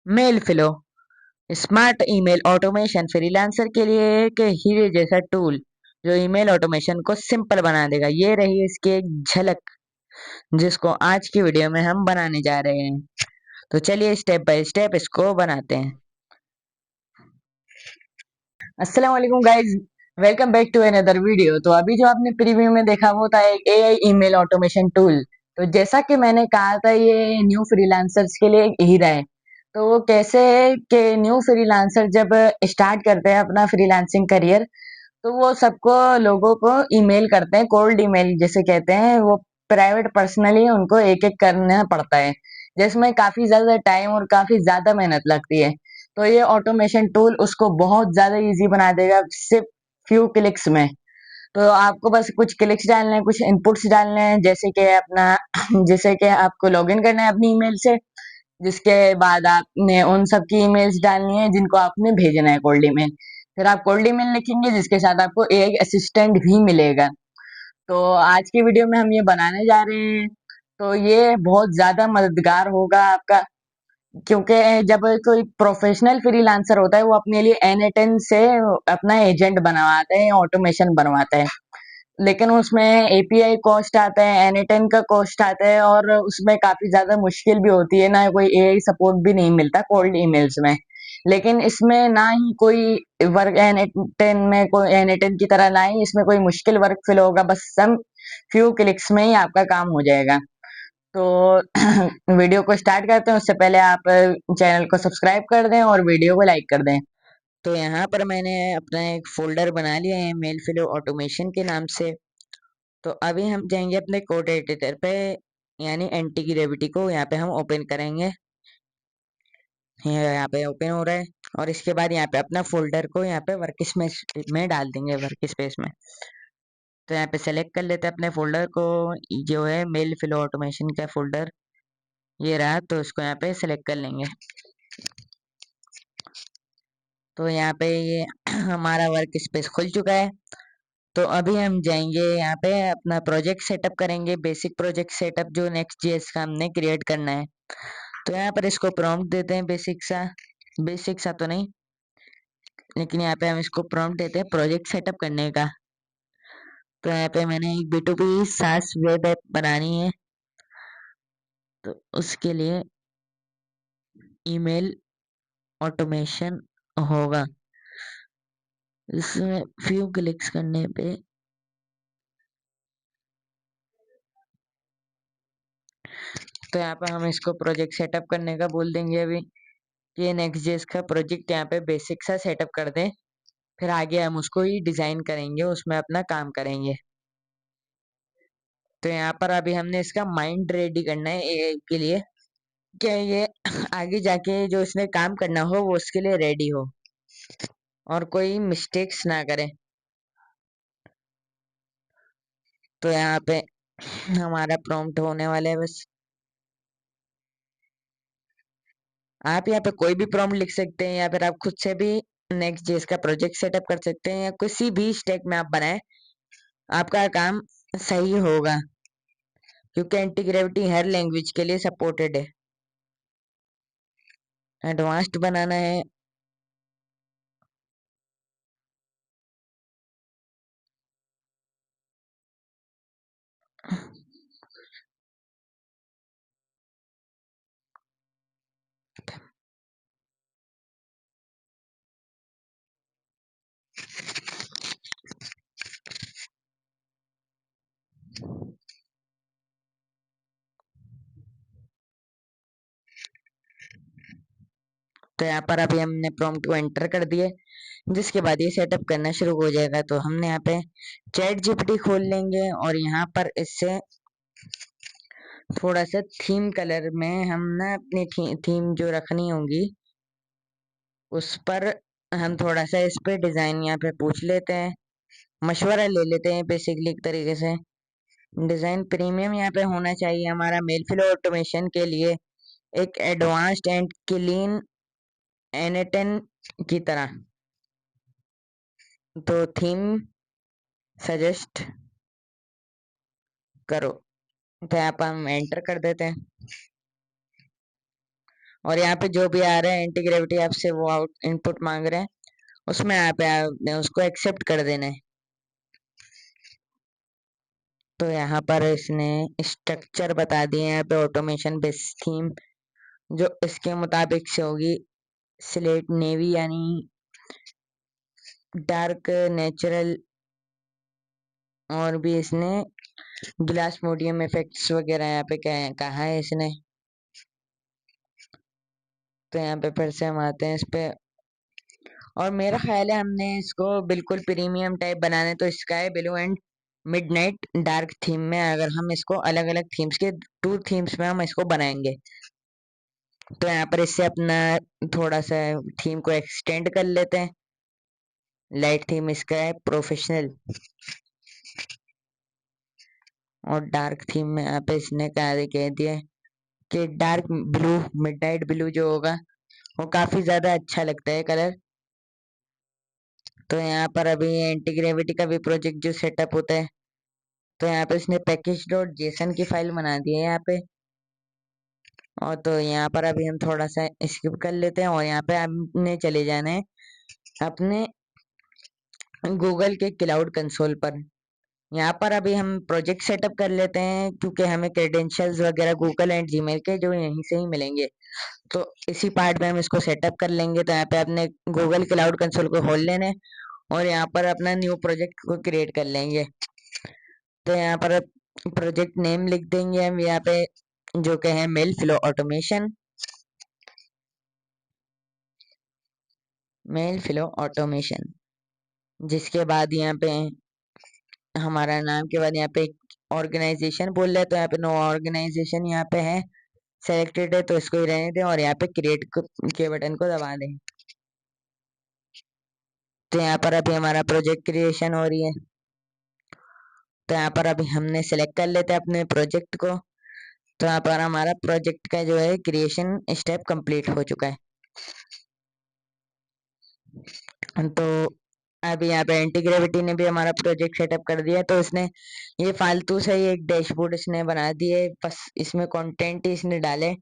Mail flow smart email automation freelancer के लिए एक हीरे जैसा टूल जो ईमेल ऑटोमेशन को सिंपल बना देगा। ये रही इसकी एक झलक जिसको आज की वीडियो में हम बनाने जा रहे हैं। तो चलिए स्टेप बाय स्टेप इसको बनाते हैं। अस्सलाम वालेकुम guys, welcome back to another video. तो अभी जो आपने प्रीव्यू में देखा वो था एक एआई ईमेल ऑटोमेशन टूल। तो जैसा कि मैंने कहा था ये न्यू फ्रीलांसर्स के लिए एक हीरा है। तो वो कैसे है कि न्यू फ्रीलांसर जब स्टार्ट करते हैं अपना फ्रीलांसिंग करियर, तो वो सबको लोगों को ईमेल करते हैं, कोल्ड ईमेल जिसे कहते हैं। वो प्राइवेट पर्सनली उनको एक एक करना पड़ता है, जिसमें काफी ज्यादा टाइम और काफी ज्यादा मेहनत लगती है। तो ये ऑटोमेशन टूल उसको बहुत ज्यादा इजी बना देगा सिर्फ फ्यू क्लिक्स में। तो आपको बस कुछ क्लिक्स डालने हैं, कुछ इनपुट्स डालने हैं, जैसे कि अपना जैसे कि आपको लॉगिन करना है अपनी ईमेल से। जिसके बाद आपने उन सब की ईमेल्स डालनी है जिनको आपने भेजना है कोल्ड ईमेल। फिर आप कोल्ड ईमेल लिखेंगे जिसके साथ आपको एआई असिस्टेंट भी मिलेगा। तो आज की वीडियो में हम ये बनाने जा रहे हैं। तो ये बहुत ज्यादा मददगार होगा आपका, क्योंकि जब कोई प्रोफेशनल फ्रीलांसर होता है वो अपने लिए N8N से अपना एजेंट बनवाता है, ऑटोमेशन बनवाता है। लेकिन उसमें एपीआई कॉस्ट आता है, N8N का कॉस्ट आता है, और उसमें काफी ज्यादा मुश्किल भी होती है, ना कोई एआई सपोर्ट भी नहीं मिलता कोल्ड ईमेल्स में। लेकिन इसमें ना ही कोई वर्क N8N में कोई N8N की तरह ना ही इसमें कोई मुश्किल वर्क फिल होगा, बस सम फ्यू क्लिक्स में ही आपका काम हो जाएगा। तो वीडियो को स्टार्ट करते हैं उससे पहले आप चैनल को सब्सक्राइब कर दें और वीडियो को लाइक कर दें। तो यहाँ पर मैंने अपना एक फोल्डर बना लिया है मेल फ्लो ऑटोमेशन के नाम से। तो अभी हम जाएंगे अपने कोड एडिटर पे, यानी एंटी ग्रेविटी को यहाँ पे हम ओपन करेंगे। ये यहाँ पे ओपन हो रहा है। और इसके बाद यहाँ पे अपना फोल्डर को यहाँ पे वर्क स्पेस में डाल देंगे, वर्क स्पेस में। तो यहाँ पे सेलेक्ट कर लेते हैं अपने फोल्डर को, जो है मेल फ्लो ऑटोमेशन का फोल्डर ये रहा। तो इसको यहाँ पे सेलेक्ट कर लेंगे। तो यहाँ पे ये हमारा वर्क स्पेस खुल चुका है। तो अभी हम जाएंगे यहाँ पे अपना प्रोजेक्ट सेटअप करेंगे, बेसिक प्रोजेक्ट सेटअप जो नेक्स्ट जेएस का हमने क्रिएट करना है। तो यहाँ पर इसको प्रॉम्प्ट देते हैं बेसिक सा तो नहीं, लेकिन यहाँ पे हम इसको प्रॉम्प्ट देते हैं प्रोजेक्ट सेटअप करने का। तो यहाँ पे मैंने एक B2B SaaS वेब ऐप बनानी है। तो उसके लिए ईमेल ऑटोमेशन होगा। इसमें फ्यू क्लिक्स करने पे तो यहाँ पे हम इसको प्रोजेक्ट सेटअप करने का बोल देंगे अभी, कि नेक्स्ट जेएस का प्रोजेक्ट यहाँ पे बेसिक सा सेटअप कर दें। फिर आगे हम उसको ही डिजाइन करेंगे, उसमें अपना काम करेंगे। तो यहाँ पर अभी हमने इसका माइंड रेडी करना है एआई के लिए, कि ये आगे जाके जो इसने काम करना हो वो उसके लिए रेडी हो और कोई मिस्टेक्स ना करे। तो यहाँ पे हमारा प्रॉम्प्ट होने वाला है बस। आप यहाँ पे कोई भी प्रॉम्प्ट लिख सकते हैं, या फिर आप खुद से भी नेक्स्ट जेएस का प्रोजेक्ट सेटअप कर सकते हैं, या किसी भी स्टेक में आप बनाए आपका काम सही होगा, क्योंकि एंटी ग्रेविटी हर लैंग्वेज के लिए सपोर्टेड है। एडवांस्ड बनाना है। तो यहाँ पर अभी हमने प्रॉम्प्ट को एंटर कर दिए, जिसके बाद ये सेटअप करना शुरू हो जाएगा। तो हमने यहाँ पे चैट जीपीटी खोल लेंगे, और यहाँ पर इससे थोड़ा सा थीम कलर में हम ना अपनी थीम जो रखनी होगी उस पर हम थोड़ा सा इस पे डिजाइन यहाँ पे पूछ लेते हैं, मशवरा ले लेते हैं बेसिकली एक तरीके से। डिजाइन प्रीमियम यहाँ पे होना चाहिए हमारा मेल फ्लो ऑटोमेशन के लिए, एक एडवांस्ड एंड क्लीन N8N की तरह। तो थीम सजेस्ट करो। तो यहाँ पर हम एंटर कर देते हैं। और यहाँ पे जो भी आ रहा है एंटी ग्रेविटी ऐप से वो आउट इनपुट मांग रहे हैं, उसमें आप आपने उसको एक्सेप्ट कर देना है। तो यहाँ पर इसने स्ट्रक्चर बता दिए हैं यहाँ पे ऑटोमेशन बेस थीम, जो इसके मुताबिक से होगी स्लेट नेवी यानी डार्क नेचुरल, और भी इसने ग्लास मोडियम इफेक्ट्स वगैरह यहाँ पे कहा है इसने। तो यहाँ पे फिर से हम आते हैं इस पे, और मेरा ख्याल है हमने इसको बिल्कुल प्रीमियम टाइप बनाने, तो sky blue and midnight dark theme में अगर हम इसको अलग अलग थीम्स के 2 थीम्स में हम इसको बनाएंगे, तो यहाँ पर इससे अपना थोड़ा सा थीम को एक्सटेंड कर लेते हैं। लाइट थीम इसका है प्रोफेशनल, और डार्क थीम में यहाँ पे इसने कह दिया है कि डार्क ब्लू, मिडनाइट ब्लू जो होगा वो काफी ज्यादा अच्छा लगता है कलर। तो यहाँ पर अभी एंटी ग्रेविटी का भी प्रोजेक्ट जो सेटअप होता है, तो यहाँ पे इसने पैकेज डॉट जेसन की फाइल बना दी है यहाँ पे। और तो यहाँ पर अभी हम थोड़ा सा स्किप कर लेते हैं, और यहाँ पे हमने चले जाना है अपने गूगल के क्लाउड कंसोल पर। यहाँ पर अभी हम प्रोजेक्ट सेटअप कर लेते हैं, क्योंकि हमें क्रेडेंशियल्स वगैरह गूगल एंड जीमेल के जो यहीं से ही मिलेंगे, तो इसी पार्ट में हम इसको सेटअप कर लेंगे। तो यहाँ पे अपने गूगल क्लाउड कंसोल को खोल लेना है, और यहाँ पर अपना न्यू प्रोजेक्ट को क्रिएट कर लेंगे। तो यहाँ पर प्रोजेक्ट नेम लिख देंगे हम यहाँ पे, जो कि है mail flow automation, mail flow automation. जिसके बाद यहाँ पे हमारा नाम के बाद यहाँ पे ऑर्गेनाइजेशन बोल रहा है, तो यहाँ पे नो ऑर्गेनाइजेशन यहाँ पे है सेलेक्टेड है, तो इसको ही रहने दें, और यहाँ पे क्रिएट के बटन को दबा दें। तो यहाँ पर अभी हमारा प्रोजेक्ट क्रिएशन हो रही है। तो यहाँ पर अभी हमने सेलेक्ट कर लेते हैं अपने प्रोजेक्ट को। तो यहाँ पर हमारा प्रोजेक्ट का जो है क्रिएशन स्टेप कंप्लीट हो चुका है। तो अभी यहाँ पे एंटी ग्रेविटी ने भी हमारा प्रोजेक्ट सेटअप कर दिया, तो इसने ये फालतू से ही एक डैशबोर्ड इसने बना दिए, बस इसमें कंटेंट ही इसने डाले।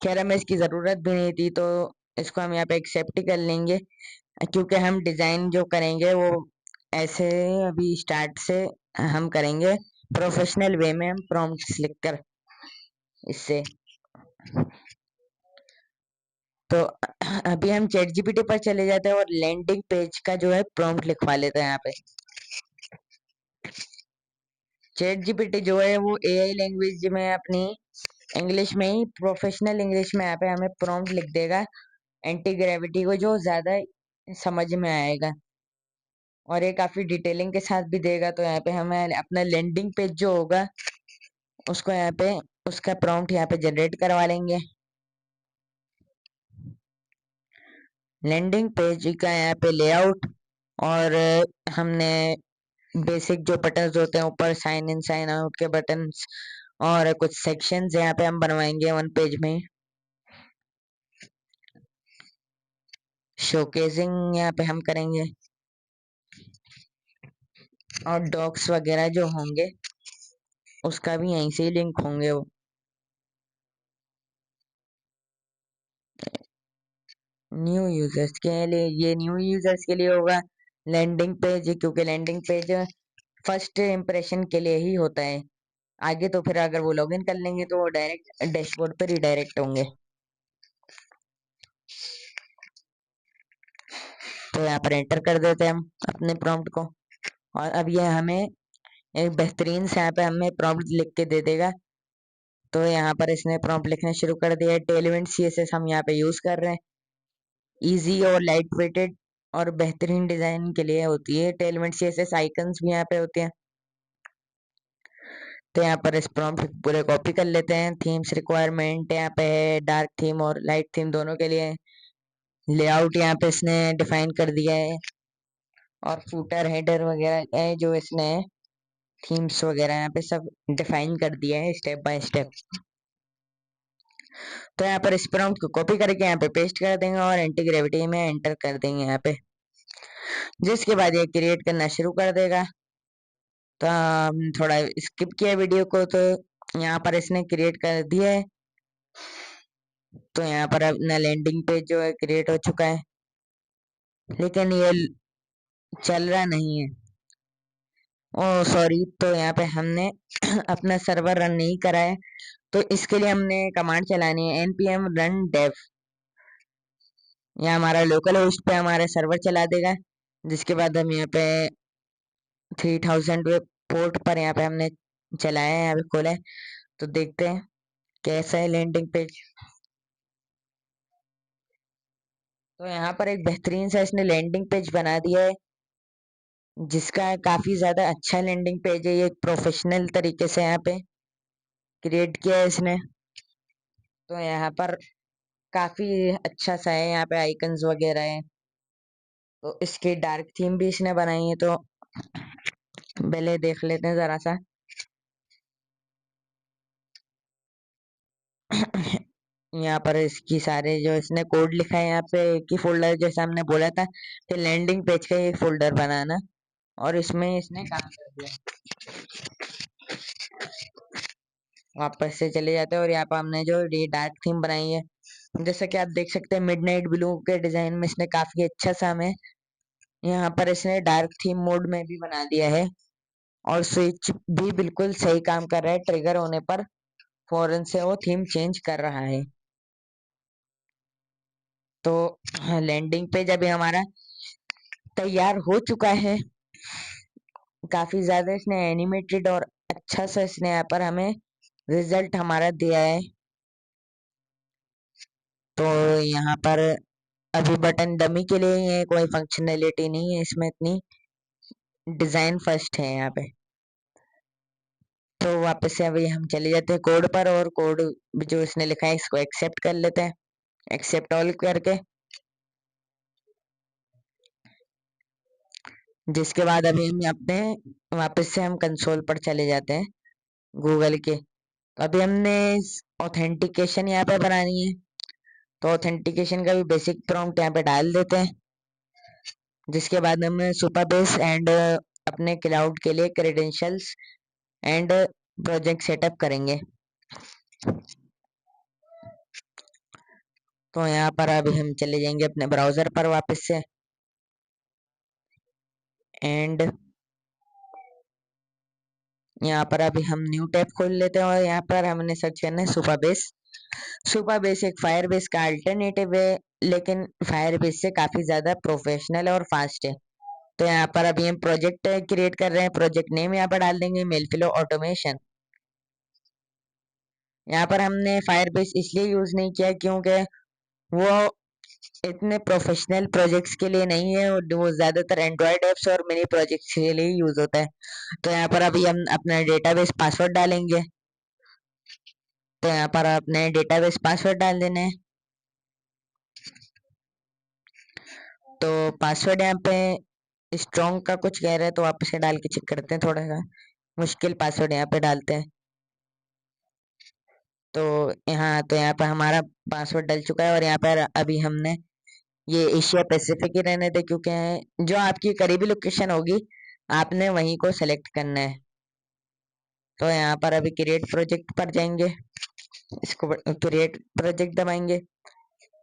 खैर हमें इसकी जरूरत भी नहीं थी, तो इसको हम यहाँ पे एक्सेप्ट ही कर लेंगे, क्योंकि हम डिजाइन जो करेंगे वो ऐसे अभी स्टार्ट से हम करेंगे प्रोफेशनल वे में, हम प्रॉम्प्ट्स लिखकर इससे। तो अभी हम चैट जीपीटी पर चले जाते हैं और लैंडिंग पेज का जो है प्रॉम्प्ट लिखवा लेते हैं यहाँ पे। चैट जीपीटी जो है वो एआई लैंग्वेज में अपनी इंग्लिश में ही, प्रोफेशनल इंग्लिश में यहाँ पे हमें प्रॉम्प्ट लिख देगा एंटी ग्रेविटी को, जो ज्यादा समझ में आएगा, और ये काफी डिटेलिंग के साथ भी देगा। तो यहाँ पे हमें अपना लैंडिंग पेज जो होगा उसको यहाँ पे उसका प्रॉम्प्ट यहाँ पे जनरेट करवा लेंगे। लैंडिंग पेज का यहाँ पे लेआउट, और हमने बेसिक जो बटन्स होते हैं ऊपर साइन इन साइन आउट के बटन्स, और कुछ सेक्शंस यहाँ पे हम बनवाएंगे वन पेज में। शोकेसिंग यहाँ पे हम करेंगे, और डॉक्स वगैरह जो होंगे उसका भी यहीं से ही लिंक होंगे वो। न्यू यूजर्स के लिए, ये न्यू यूजर्स के लिए होगा लैंडिंग पेज, क्योंकि लैंडिंग पेज फर्स्ट इम्प्रेशन के लिए ही होता है। आगे तो फिर अगर वो लॉगिन कर लेंगे तो वो डायरेक्ट डैशबोर्ड पर रिडायरेक्ट होंगे। तो यहाँ पर एंटर कर देते हैं हम अपने प्रॉम्प्ट को, और अब ये हमें एक बेहतरीन से यहाँ पे हमें प्रॉम्प्ट लिख के दे देगा। तो यहाँ पर इसने प्रॉम्प्ट लिखना शुरू कर दिया है। टेलविंड सीएसएस हम यहाँ पे यूज कर रहे हैं, इजी और लाइट वेटेड और बेहतरीन डिजाइन के लिए होती है टेलविंड सीएसएस। आइकन्स भी यहाँ पे होते हैं। तो यहाँ पर इस प्रॉम्प्ट पूरे कॉपी कर लेते हैं। थीम्स रिक्वायरमेंट यहाँ पे है डार्क थीम और लाइट थीम दोनों के लिए। लेआउट यहाँ पे इसने डिफाइन कर दिया है, और फूटर हेडर वगैरह है जो इसने थीम्स वगैरह यहाँ पे सब डिफाइन कर दिया है स्टेप बाय स्टेप। तो यहाँ पर इस प्रॉम्प्ट को कॉपी करके यहाँ पे पेस्ट कर देंगे, और एंटी ग्रेविटी में एंटर कर देंगे यहाँ पे, जिसके बाद ये क्रिएट करना शुरू कर देगा। तो हम थोड़ा स्किप किया वीडियो को, तो यहाँ पर इसने क्रिएट कर दिया है। तो यहाँ पर अपना लैंडिंग पेज जो है क्रिएट हो चुका है, लेकिन ये चल रहा नहीं है। ओ सॉरी, तो यहाँ पे हमने अपना सर्वर रन नहीं करा है, तो इसके लिए हमने कमांड चलानी है npm run dev। यह हमारा लोकल होस्ट पे हमारा सर्वर चला देगा, जिसके बाद हम यहाँ पे 3000 पोर्ट पर यहाँ पे हमने चलाया है, यहाँ पे खोला है। तो देखते हैं कैसा है लैंडिंग पेज। तो यहाँ पर एक बेहतरीन सा इसने लैंडिंग पेज बना दिया है, जिसका काफी ज्यादा अच्छा लैंडिंग पेज है। ये एक प्रोफेशनल तरीके से यहाँ पे क्रिएट किया है इसने। तो यहाँ पर काफी अच्छा सा है, यहाँ पे आइकन्स वगैरह है। तो इसकी डार्क थीम भी इसने बनाई है, तो पहले देख लेते हैं जरा सा। यहाँ पर इसकी सारे जो इसने कोड लिखा है यहाँ पे एक ही फोल्डर, जैसा हमने बोला था कि लैंडिंग पेज का एक फोल्डर बनाना, और इसमें इसने काम कर दिया। वापस से चले जाते हैं और यहाँ पर हमने जो ये डार्क थीम बनाई है, जैसा कि आप देख सकते हैं मिडनाइट ब्लू के डिजाइन में इसने काफी अच्छा सा हमें यहाँ पर इसने डार्क थीम मोड में भी बना दिया है। और स्विच भी बिल्कुल सही काम कर रहा है, ट्रिगर होने पर फौरन से वो थीम चेंज कर रहा है। तो लैंडिंग पेज अभी हमारा तैयार हो चुका है। काफी ज्यादा इसने एनिमेटेड और अच्छा सा इसने यहाँ पर हमें रिजल्ट हमारा दिया है। तो यहाँ पर अभी बटन डमी के लिए ही है, कोई फंक्शनैलिटी नहीं है इसमें इतनी, डिजाइन फर्स्ट है यहाँ पे। तो वापस से अभी हम चले जाते हैं कोड पर, और कोड जो इसने लिखा है इसको एक्सेप्ट कर लेते हैं, एक्सेप्ट ऑल करके। जिसके बाद अभी हम अपने वापस से हम कंसोल पर चले जाते हैं गूगल के। तो अभी हमने ऑथेंटिकेशन यहाँ पे बनानी है, तो ऑथेंटिकेशन का भी बेसिक प्रॉम्प्ट यहाँ पे डाल देते हैं। जिसके बाद हम सुपरबेस एंड अपने क्लाउड के लिए क्रेडेंशियल्स एंड प्रोजेक्ट सेटअप करेंगे। तो यहाँ पर अभी हम चले जाएंगे अपने ब्राउजर पर वापस से, एंड यहाँ पर अभी हम न्यू टैब खोल लेते हैं, और यहाँ पर हमने सर्च करना है सुपरबेस। सुपरबेस एक फायरबेस का अल्टरनेटिव है, लेकिन फायरबेस से काफी ज्यादा प्रोफेशनल और फास्ट है। तो यहाँ पर अभी हम प्रोजेक्ट क्रिएट कर रहे हैं, प्रोजेक्ट नेम यहाँ पर डाल देंगे मेलफ्लो ऑटोमेशन। यहाँ पर हमने फायरबेस इसलिए यूज नहीं किया क्योंकि वो इतने प्रोफेशनल प्रोजेक्ट्स के लिए नहीं है, और वो ज्यादातर एंड्रॉयड एप्स और मिनी प्रोजेक्ट्स के लिए यूज होता है। तो यहाँ पर अभी हम अपना डेटाबेस पासवर्ड डालेंगे। तो यहाँ पर अपने डेटाबेस पासवर्ड डाल देना है। तो पासवर्ड यहाँ पे स्ट्रॉन्ग का कुछ कह रहे हैं, तो वापस से डाल के चेक करते हैं। थोड़ा सा मुश्किल पासवर्ड यहाँ पे डालते हैं। तो यहाँ पे हमारा पासवर्ड डल चुका है, और यहाँ पर अभी हमने ये एशिया पैसिफिक ही रहने दे, क्योंकि जो आपकी करीबी लोकेशन होगी आपने वहीं को सेलेक्ट करना है। तो यहाँ पर अभी क्रिएट प्रोजेक्ट पर जाएंगे, इसको क्रिएट प्रोजेक्ट दबाएंगे।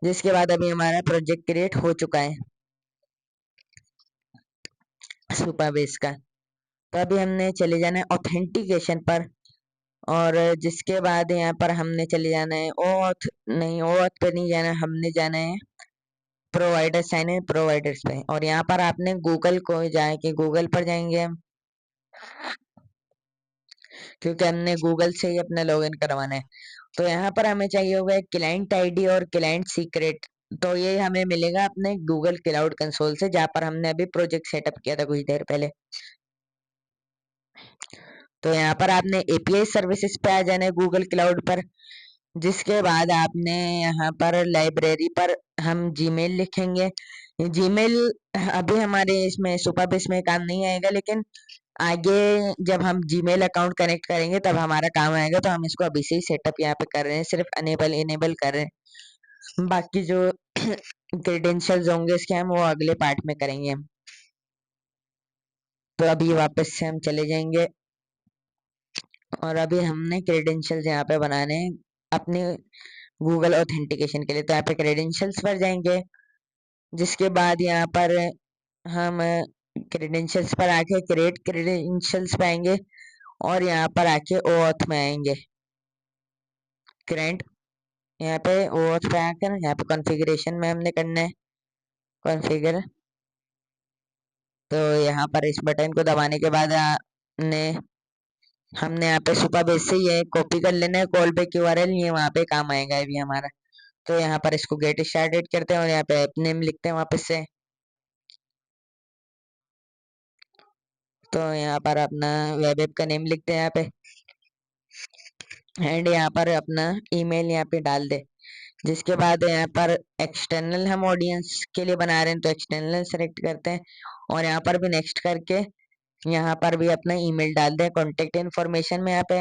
जिसके बाद अभी हमारा प्रोजेक्ट क्रिएट हो चुका है सुपरबेस का। तो अभी हमने चले जाना है ऑथेंटिकेशन पर, और जिसके बाद यहाँ पर हमने चले जाना है ओथ, नहीं ओथ पे नहीं जाना, हमने जाना है प्रोवाइडर साइन इन प्रोवाइडर्स पे। और यहाँ पर आपने गूगल को जाके गूगल पर जाएंगे हम, क्योंकि हमने गूगल से ही अपना लॉगिन करवाना है। तो यहाँ पर हमें चाहिए होगा एक क्लाइंट आईडी और क्लाइंट सीक्रेट। तो ये हमें मिलेगा अपने गूगल क्लाउड कंसोल से, जहाँ पर हमने अभी प्रोजेक्ट सेटअप किया था कुछ देर पहले। तो यहाँ पर आपने एपीआई सर्विसेज पे आ जाना है गूगल क्लाउड पर। जिसके बाद आपने यहाँ पर लाइब्रेरी पर हम जीमेल लिखेंगे। जीमेल अभी हमारे इसमें सुपरबेस में काम नहीं आएगा, लेकिन आगे जब हम जीमेल अकाउंट कनेक्ट करेंगे तब हमारा काम आएगा। तो हम इसको अभी से ही सेटअप यहाँ पे कर रहे हैं, सिर्फ अनेबल इनेबल कर रहे हैं। बाकी जो क्रेडेंशियल्स होंगे इसके हम वो अगले पार्ट में करेंगे हम। तो अभी वापस से हम चले जाएंगे, और अभी हमने क्रेडेंशियल्स यहाँ पे बनाने हैं अपने गूगल ऑथेंटिकेशन के लिए। तो यहाँ पे क्रेडेंशियल्स पर जाएंगे, जिसके बाद यहाँ पर हम क्रेडेंशियल्स पर आके क्रिएट क्रेडेंशियल्स पे आएंगे और यहाँ पर आके ओऑथ में आएंगे। क्रेंट यहाँ पे ओऑथ पे आकर यहाँ पे कॉन्फ़िगरेशन में हमने करना है कॉन्फ़िगर। तो यहाँ पर इस बटन को दबाने के बाद ने हमने यहाँ पे सुपरबेस से ये कॉपी कर लेना है कॉल बैक यूआरएल, ये वहाँ पे काम आएगा अभी हमारा। तो यहाँ पर इसको गेट स्टार्टेड करते हैं और यहाँ पे ऐप नेम लिखते हैं वापस से। तो यहाँ पर अपना वेब ऐप का नेम लिखते हैं यहाँ पे, एंड यहाँ पर अपना ईमेल यहाँ पे डाल दे। जिसके बाद यहाँ पर एक्सटर्नल हम ऑडियंस के लिए बना रहे हैं तो एक्सटर्नल सेलेक्ट करते हैं और यहाँ पर भी नेक्स्ट करके यहाँ पर भी अपना ईमेल डाल दे। कॉन्टेक्ट इन्फॉर्मेशन में यहाँ पे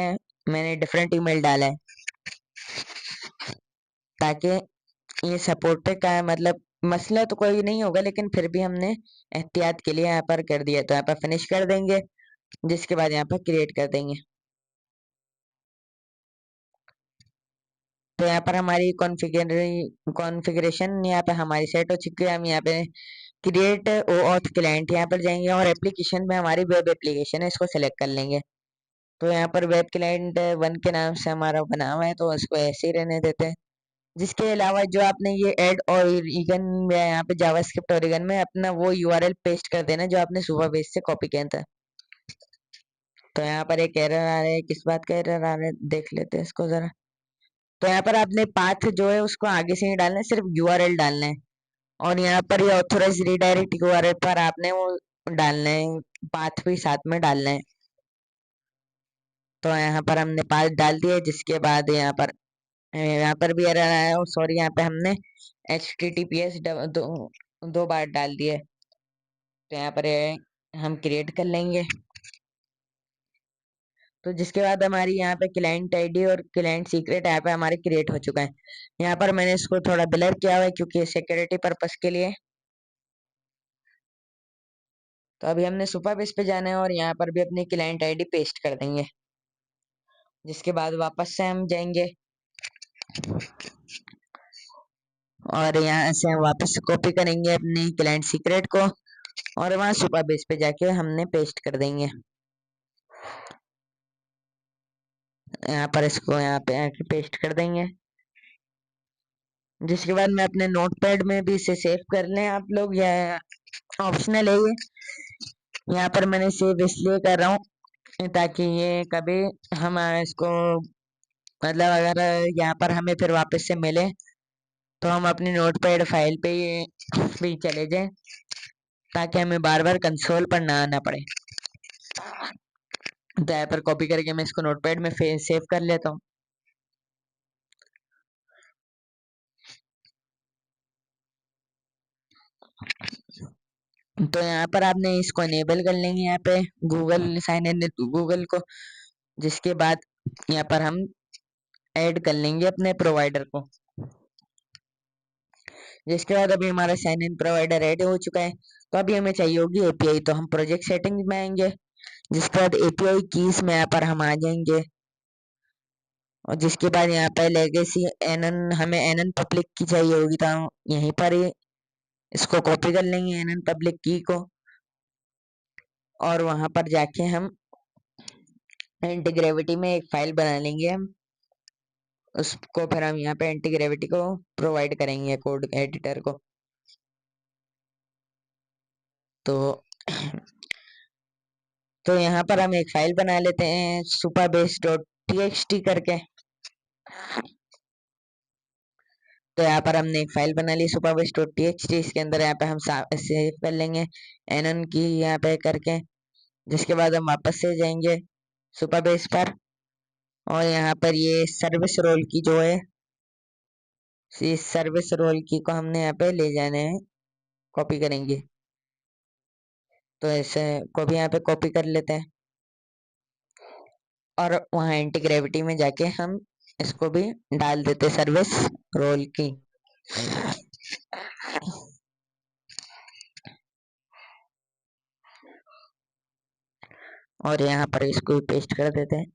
मैंने डिफरेंट ईमेल डाला है ताकि ये सपोर्ट पे का मतलब मसला तो कोई नहीं होगा, लेकिन फिर भी हमने एहतियात के लिए यहाँ पर कर दिया। तो यहाँ पर फिनिश कर देंगे, जिसके बाद यहाँ पर क्रिएट कर देंगे। तो यहाँ पर हमारी कॉन्फ़िगरेशन यहाँ पे हमारी सेट हो चुकी है। हम यहाँ पे क्रिएट ओऑथ क्लाइंट यहाँ पर जाएंगे और एप्लीकेशन में हमारी वेब एप्लीकेशन है, इसको सेलेक्ट कर लेंगे। तो यहाँ पर वेब क्लाइंट 1 के नाम से हमारा बना हुआ है, तो इसको ऐसे ही रहने देते हैं। जिसके अलावा जो आपने ये ऐड और ईगन में यहाँ पे जावास्क्रिप्ट और ईगन में अपना वो यूआरएल पेस्ट कर देना जो आपने सुपरबेस से कॉपी किया था। तो यहाँ पर एक एरर आ रहा है, किस बात का एरर आ रहा है देख लेते हैं इसको जरा। तो यहाँ पर आपने पाथ जो है उसको आगे से नहीं डालना है, सिर्फ यूआरएल डालना है। और यहाँ पर ये ऑथोराइज रीडायरेक्ट यूआरएल पर आपने वो डालना है, पाथ भी साथ में डालना है। तो यहाँ पर हमने पाथ डाल दिया, जिसके बाद यहाँ पर भी एरर आया है, सॉरी यहाँ पे हमने HTTPS दो बार डाल दिए। तो यहाँ पर हम क्रिएट कर लेंगे। तो जिसके बाद हमारी यहाँ पे क्लाइंट आईडी और क्लाइंट सीक्रेट यहाँ पे हमारे क्रिएट हो चुका है। यहाँ पर मैंने इसको थोड़ा ब्लर किया हुआ है क्योंकि सिक्योरिटी पर्पस के लिए। तो अभी हमने सुपरबेस पे जाना है और यहाँ पर भी अपनी क्लाइंट आईडी पेस्ट कर देंगे। जिसके बाद वापस से हम जाएंगे और यहाँ से हम वापस कॉपी करेंगे अपनी क्लाइंट सीक्रेट को और वहाँ सुपरबेस पे जाके हमने पेस्ट कर देंगे। यहाँ पर इसको यहाँ पे आके पेस्ट कर देंगे। जिसके बाद मैं अपने नोटपैड में भी इसे सेव कर लें आप लोग, या ऑप्शनल है ये। यहाँ पर मैंने सेव इसलिए कर रहा हूँ ताकि ये कभी हम इसको मतलब अगर यहाँ पर हमें फिर वापस से मिले तो हम अपनी नोटपैड फाइल पे ये भी चले जाएं, ताकि हमें बार बार कंसोल पर ना आना पड़े। तो यहाँ पर कॉपी करके मैं इसको नोटपैड में सेव कर लेता हूँ। तो यहाँ पर आपने इसको इनेबल कर लेंगे यहाँ पे गूगल साइन इन गूगल को। जिसके बाद यहाँ पर हम ऐड कर लेंगे अपने प्रोवाइडर को। जिसके बाद अभी हमारा साइन इन प्रोवाइडर ऐड हो चुका है। तो अभी हमें चाहिए होगी एपीआई, तो हम प्रोजेक्ट सेटिंग में आएंगे। जिसके बाद एपीआई कीज में यहाँ पर हम आ जाएंगे और जिसके बाद यहाँ पर लेगेसी एनन हमें एनन पब्लिक की चाहिए होगी, तो हम यहीं पर ही इसको कॉपी कर लेंगे एनन पब्लिक की को। और वहां पर जाके हम एंटी ग्रेविटी में एक फाइल बना लेंगे हम, उसको फिर हम यहाँ पे एंटी ग्रेविटी को प्रोवाइड करेंगे कोड एडिटर को। तो तो यहाँ पर हम एक फाइल बना लेते हैं superbase.txt करके। तो यहाँ पर हमने एक फाइल बना ली superbase.txt, इसके अंदर यहाँ पे हम सेव कर लेंगे एनन की यहाँ पे करके। जिसके बाद हम वापस से जाएंगे सुपरबेस पर और यहाँ पर ये सर्विस रोल की जो है, इस सर्विस रोल की को हमने यहाँ पे ले जाने हैं, कॉपी करेंगे। तो ऐसे को भी यहाँ पे कॉपी कर लेते हैं और वहाँ एंटी ग्रेविटी में जाके हम इसको भी डाल देते सर्विस रोल की। और यहाँ पर इसको पेस्ट कर देते हैं।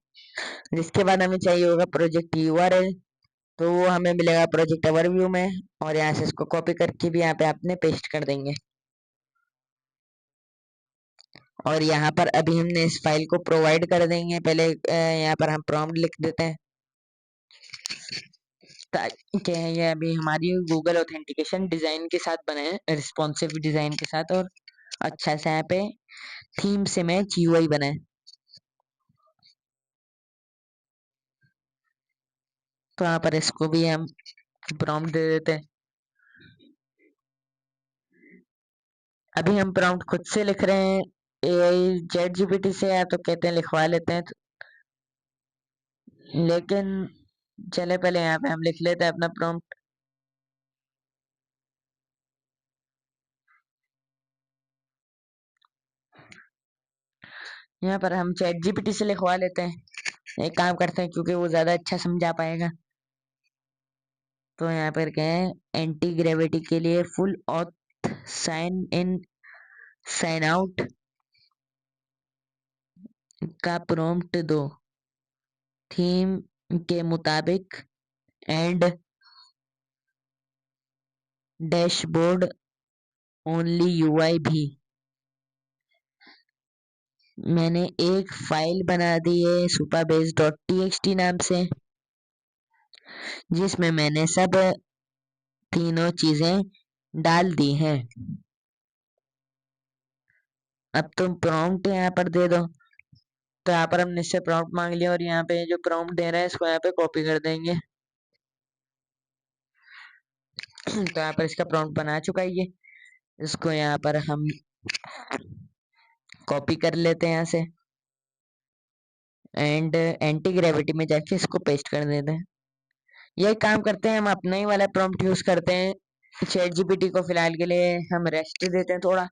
जिसके बाद हमें चाहिए होगा प्रोजेक्ट यूआरएल। तो वो हमें मिलेगा प्रोजेक्ट ओवरव्यू में, और यहाँ से इसको कॉपी करके भी यहाँ पे आपने पेस्ट कर देंगे। और यहाँ पर अभी हमने इस फाइल को प्रोवाइड कर देंगे। पहले यहाँ पर हम प्रॉम्प्ट लिख देते हैं, ताकि ये अभी हमारी गूगल ऑथेंटिकेशन डिजाइन के साथ बने हैं, रिस्पॉन्सिव डिजाइन के साथ, और अच्छा से यहाँ पे थीम से मैच यूआई बने। तो यहाँ पर इसको भी हम प्रॉम्प्ट दे देते हैं। अभी हम प्रॉम्प्ट खुद से लिख रहे हैं, एआई चैट जीपीटी से या तो कहते हैं लिखवा लेते हैं, लेकिन चले पहले यहाँ पे हम लिख लेते हैं अपना प्रॉम्प्ट। यहाँ पर हम चैट जीपीटी से लिखवा लेते हैं। एक काम करते हैं, क्योंकि वो ज्यादा अच्छा समझा पाएगा। तो यहाँ पर क्या है, एंटी ग्रेविटी के लिए full auth sign in sign out का प्रॉम्प्ट दो, थीम के मुताबिक, एंड डैशबोर्ड ओनली यूआई भी। मैंने एक फाइल बना दी है सुपरबेस डॉट टीएक्सटी नाम से, जिसमें मैंने सब तीनों चीजें डाल दी हैं। अब तुम प्रॉम्प्ट यहाँ पर दे दो। तो यहाँ पर हमने इससे प्रॉम्प्ट मांग लिया, और यहाँ पे जो प्रॉम्प्ट दे रहा है इसको यहाँ पे कॉपी कर देंगे। तो यहाँ पर इसका प्रॉम्प्ट बना चुका है ये। इसको यहाँ पर हम कॉपी कर लेते हैं यहाँ से, एंड एंटी ग्रेविटी में जाके इसको पेस्ट कर देते हैं। यही काम करते हैं, हम अपना ही वाला प्रॉम्प्ट यूज करते हैं। चैट जीपीटी को फिलहाल के लिए हम रेस्ट देते हैं थोड़ा,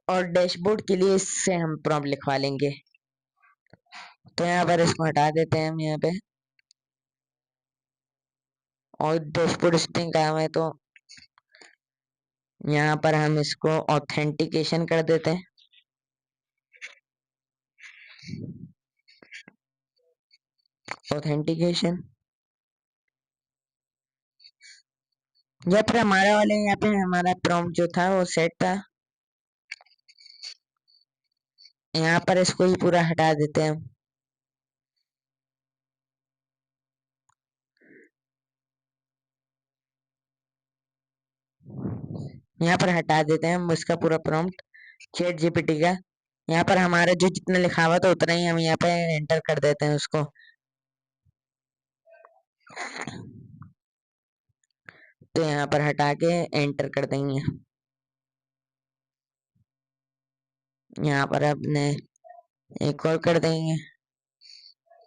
और डैशबोर्ड के लिए इससे हम प्रॉम्प्ट लिखवा लेंगे। तो यहाँ पर इसको हटा देते हैं हम यहाँ पे, और डैशबोर्ड स्ट्रिंग काम है तो यहाँ पर हम इसको ऑथेंटिकेशन कर देते हैं। ऑथेंटिकेशन, या फिर हमारा वाले यहाँ पे हमारा प्रॉम्प्ट जो था वो सेट था। यहाँ पर इसको ही पूरा हटा देते हैं हम। यहाँ पर हटा देते हैं हम इसका पूरा प्रॉम्प्ट चैट जीपीटी का। यहाँ पर हमारा जो जितना लिखा हुआ था उतना ही हम यहाँ पे एंटर कर देते हैं उसको। तो यहाँ पर हटा के एंटर कर देंगे। यहाँ पर अपने एक और कर देंगे,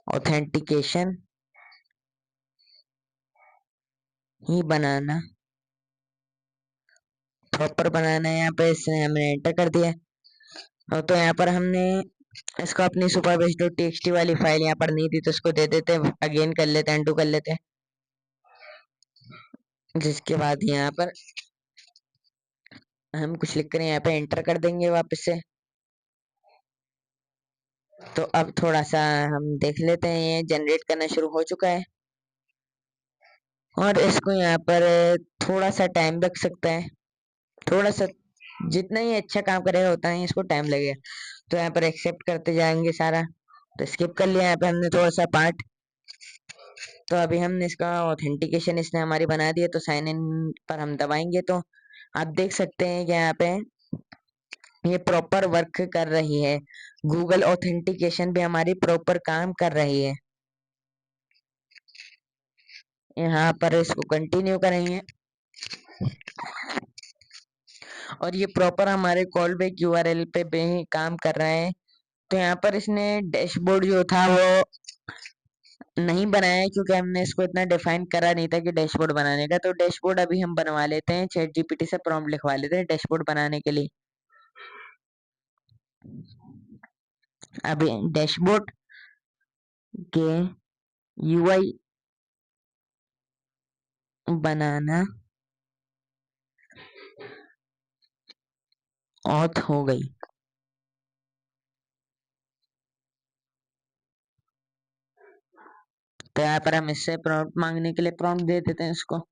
ऑथेंटिकेशन ही बनाना, प्रॉपर बनाना है। यहाँ पे इसने हमने एंटर कर दिया। और तो यहाँ पर हमने इसको अपनी सुपरबेस डॉट टीएक्सटी वाली फाइल यहाँ पर नहीं थी, तो इसको दे देते हैं, अगेन कर लेते हैं, अनडू कर लेते हैं। जिसके बाद यहाँ पर हम कुछ लिख कर यहाँ पे एंटर कर देंगे वापस से। तो अब थोड़ा सा हम देख लेते हैं, ये जनरेट करना शुरू हो चुका है। और इसको यहाँ पर थोड़ा सा टाइम लग सकता है, थोड़ा सा, जितना ही अच्छा काम करेगा उतना ही इसको टाइम लगेगा। तो यहाँ पर एक्सेप्ट करते जाएंगे सारा। तो स्किप कर लिया यहाँ पे हमने थोड़ा सा पार्ट। तो अभी हमने इसका ऑथेंटिकेशन इसने हमारी बना दिया, तो साइन इन पर हम दबाएंगे तो आप देख सकते हैं कि यहाँ पे ये प्रॉपर वर्क कर रही है। गूगल ऑथेंटिकेशन भी हमारी प्रॉपर काम कर रही है। यहाँ पर इसको कंटिन्यू करेंगे, और ये प्रॉपर हमारे कॉल बैक यूआरएल पे भी काम कर रहा है। तो यहाँ पर इसने डैशबोर्ड जो था वो नहीं बनाया है, क्योंकि हमने इसको इतना डिफाइन करा नहीं था कि डैशबोर्ड बनाने का। तो डैशबोर्ड अभी हम बनवा लेते हैं, चैट जीपीटी से प्रॉम्प्ट लिखवा लेते हैं डैशबोर्ड बनाने के लिए। अभी डैशबोर्ड के यूआई बनाना ऑथ हो गई। तो यहाँ पर हम इससे प्रॉम्प्ट मांगने के लिए प्रॉम्प्ट दे देते हैं इसको।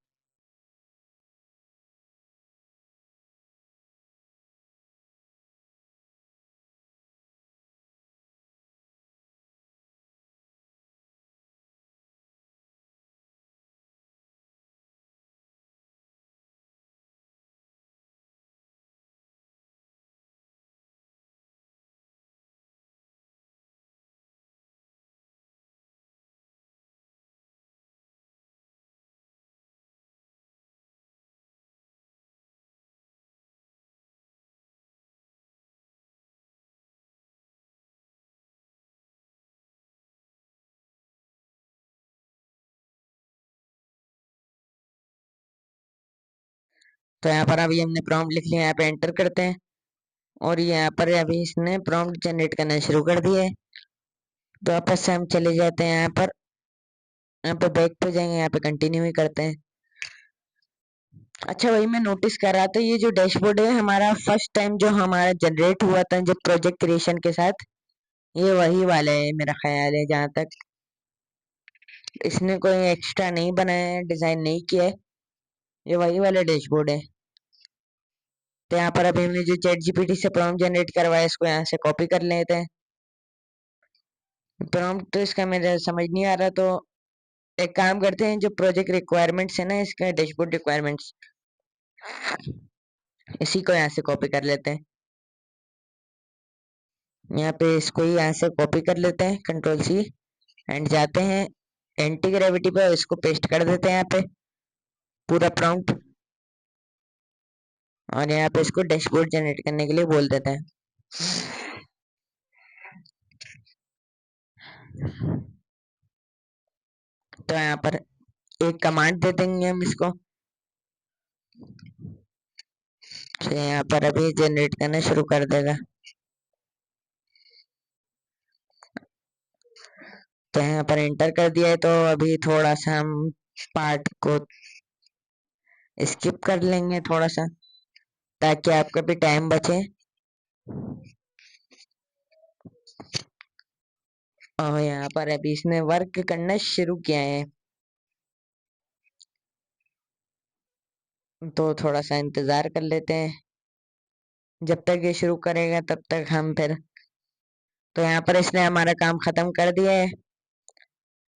तो यहाँ पर अभी हमने प्रॉम्प्ट लिख लिया, यहाँ पे एंटर करते हैं और यहाँ पर अभी इसने प्रॉम्प्ट जनरेट करना शुरू कर दिया है। तो वापस से हम चले जाते हैं यहाँ पे बैक पे जाएंगे, यहाँ पे कंटिन्यू ही करते हैं। अच्छा, वही मैं नोटिस कर रहा था, ये जो डैशबोर्ड है हमारा फर्स्ट टाइम जो हमारा जनरेट हुआ था जब प्रोजेक्ट क्रिएशन के साथ, ये वही वाला है मेरा ख्याल है, जहाँ तक इसने कोई एक्स्ट्रा नहीं बनाया है, डिजाइन नहीं किया है, ये वही वाला डैशबोर्ड है। तो यहाँ पर अभी हमने जो चैट जीपीटी से प्रॉम्प्ट जनरेट करवाया इसको यहाँ से कॉपी कर लेते हैं। प्रॉम्प्ट तो इसका मेरे समझ नहीं आ रहा, तो एक काम करते हैं, जो प्रोजेक्ट रिक्वायरमेंट्स है ना इसका डैशबोर्ड रिक्वायरमेंट्स, इसी को यहाँ से कॉपी कर लेते हैं। यहाँ पे इसको ही यहाँ से कॉपी कर लेते हैं, कंट्रोल सी, एंड जाते हैं एंटी ग्रेविटी पे, इसको पेस्ट कर देते हैं यहाँ पे पूरा प्रॉम्प्ट, और यहाँ पे इसको डैशबोर्ड जनरेट करने के लिए बोल देते हैं। तो यहाँ पर एक कमांड दे देंगे हम इसको, तो यहाँ पर अभी जनरेट करना शुरू कर देगा। तो यहाँ पर एंटर कर दिया है, तो अभी थोड़ा सा हम पार्ट को स्किप कर लेंगे थोड़ा सा, ताकि आपका भी टाइम बचे। और यहाँ पर अभी इसने वर्क करना शुरू किया है, तो थोड़ा सा इंतजार कर लेते हैं, जब तक ये शुरू करेगा तब तक हम फिर। तो यहाँ पर इसने हमारा काम खत्म कर दिया है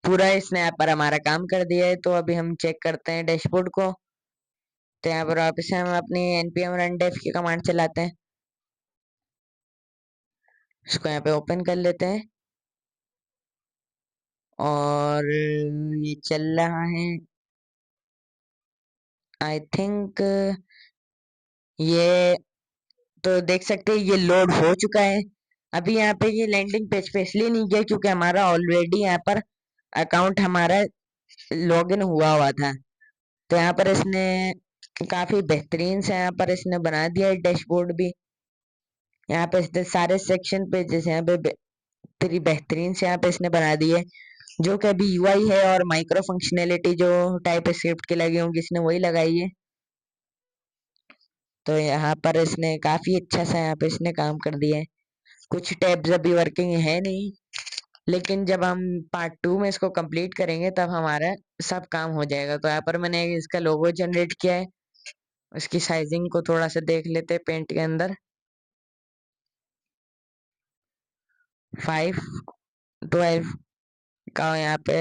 पूरा, इसने यहाँ पर हमारा काम कर दिया है। तो अभी हम चेक करते हैं डैशबोर्ड को। तो यहाँ पर वापस से हम अपनी npm run dev की कमांड चलाते हैं, इसको यहाँ पे ओपन कर लेते हैं और ये चल रहा है। आई थिंक ये, तो देख सकते हैं ये लोड हो चुका है। अभी यहाँ पे ये लैंडिंग पेज पे इसलिए नहीं गया क्योंकि हमारा ऑलरेडी यहाँ पर अकाउंट हमारा लॉगिन हुआ था। तो यहाँ पर इसने काफी बेहतरीन से यहाँ पर इसने बना दिया है डैशबोर्ड भी। यहाँ पे इसने सारे सेक्शन पे जैसे यहाँ पे तेरी बेहतरीन से यहाँ पे इसने बना दी है, जो कि अभी यूआई है, और माइक्रो फंक्शनैलिटी जो टाइप स्क्रिप्ट की लगी होंगी इसने वही लगाई है। तो यहाँ पर इसने काफी अच्छा सा यहाँ पे इसने काम कर दिया है। कुछ टैब्स अभी वर्किंग है नहीं, लेकिन जब हम पार्ट 2 में इसको कंप्लीट करेंगे तब हमारा सब काम हो जाएगा। तो यहाँ पर मैंने इसका लोगो जनरेट किया है, उसकी साइजिंग को थोड़ा सा देख लेते हैं पेंट के अंदर। 512 का यहाँ पे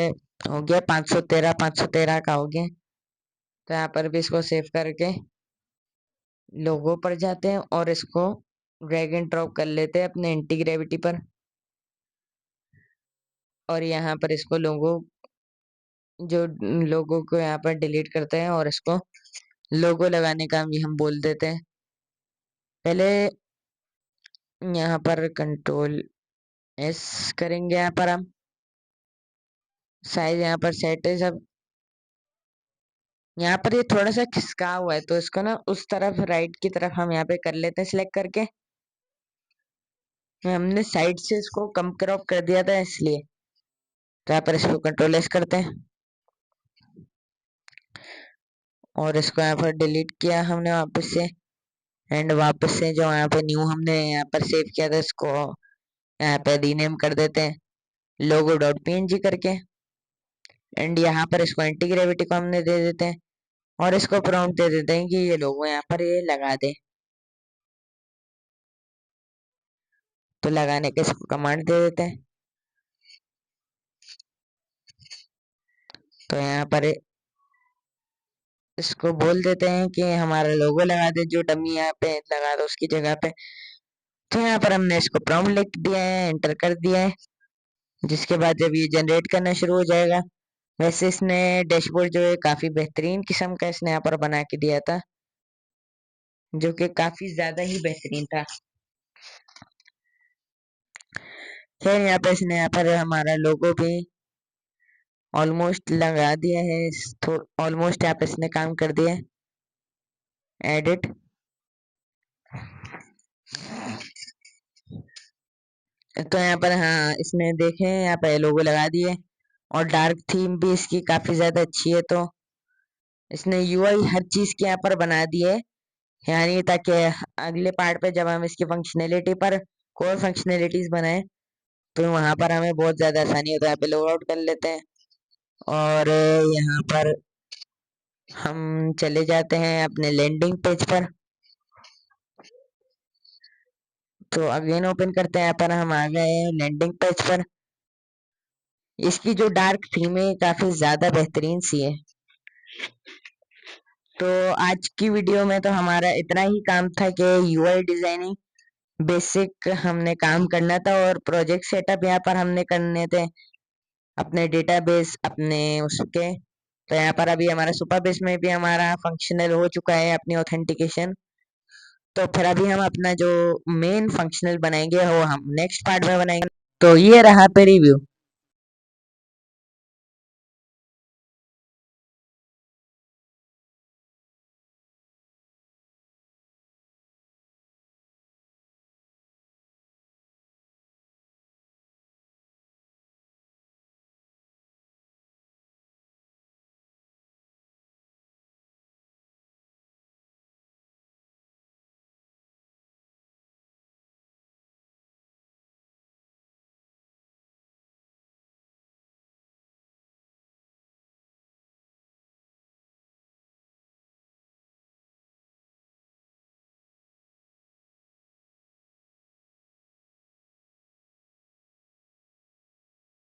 हो गया, 513 का हो गया। तो यहाँ पर भी इसको सेव करके लोगो पर जाते हैं और इसको ड्रैग एंड ड्रॉप कर लेते हैं अपने एंटी ग्रेविटी पर, और यहाँ पर इसको लोगो, जो लोगो को यहाँ पर डिलीट करते हैं और इसको लोगो लगाने का भी हम बोल देते हैं। पहले यहाँ पर कंट्रोल एस करेंगे, यहाँ पर हम साइज यहाँ पर सेट है सब। यहाँ पर ये थोड़ा सा खिसका हुआ है, तो इसको ना उस तरफ राइट की तरफ हम यहाँ पे कर लेते हैं सिलेक्ट करके। हमने साइड से इसको कम क्रॉप कर दिया था इसलिए। तो यहाँ पर इसको कंट्रोल एस करते हैं और इसको यहाँ पर डिलीट किया हमने वापस से, एंड वापस से जो यहाँ पे न्यू हमने यहाँ पर सेव किया था इसको यहाँ पे रीनेम कर देते हैं लोगो डॉट png करके। एंड यहाँ पर इसको एंटी ग्रेविटी को हमने दे देते हैं और इसको प्रॉम्प्ट दे देते हैं कि ये लोगो यहाँ पर ये लगा दे। तो लगाने के इसको कमांड दे देते हैं। तो यहाँ पर इसको बोल देते हैं कि हमारा लोगो लगा दे, जो डमी यहाँ पे लगा दो उसकी जगह पे। तो यहाँ पर हमने इसको प्रॉम्प्ट लिख दिया है, एंटर कर दिया है, जिसके बाद जब ये जनरेट करना शुरू हो जाएगा। वैसे इसने डैशबोर्ड जो है काफी बेहतरीन किस्म का इसने यहाँ पर बना के दिया था, जो कि काफी ज्यादा ही बेहतरीन था। खैर यहाँ पे इसने यहाँ पर हमारा लोगो भी ऑलमोस्ट लगा दिया है, ऑलमोस्ट यहाँ पे इसने काम कर दिया है। एडिट। तो यहाँ पर हाँ इसने देखे यहाँ पे लोगो लगा दिए और डार्क थीम भी इसकी काफी ज्यादा अच्छी है। तो इसने यूआई हर चीज के यहाँ पर बना दी है, यानी ताकि अगले पार्ट पे जब हम इसकी फंक्शनैलिटी पर कोर फंक्शनैलिटीज बनाए तो वहां पर हमें बहुत ज्यादा आसानी होता है। यहाँ पे लॉग आउट कर लेते हैं और यहाँ पर हम चले जाते हैं अपने लैंडिंग पेज पर। तो अगेन ओपन करते हैं, यहाँ पर हम आ गए हैं लैंडिंग पेज पर। इसकी जो डार्क थीम है काफी ज्यादा बेहतरीन सी है। तो आज की वीडियो में तो हमारा इतना ही काम था कि यूआई डिजाइनिंग बेसिक हमने काम करना था और प्रोजेक्ट सेटअप यहाँ पर हमने करने थे अपने डेटाबेस अपने उसके। तो यहाँ पर अभी हमारा सुपरबेस में भी हमारा फंक्शनल हो चुका है अपनी ऑथेंटिकेशन। तो फिर अभी हम अपना जो मेन फंक्शनल बनाएंगे वो हम नेक्स्ट पार्ट में बनाएंगे। तो ये रहा पे रिव्यू।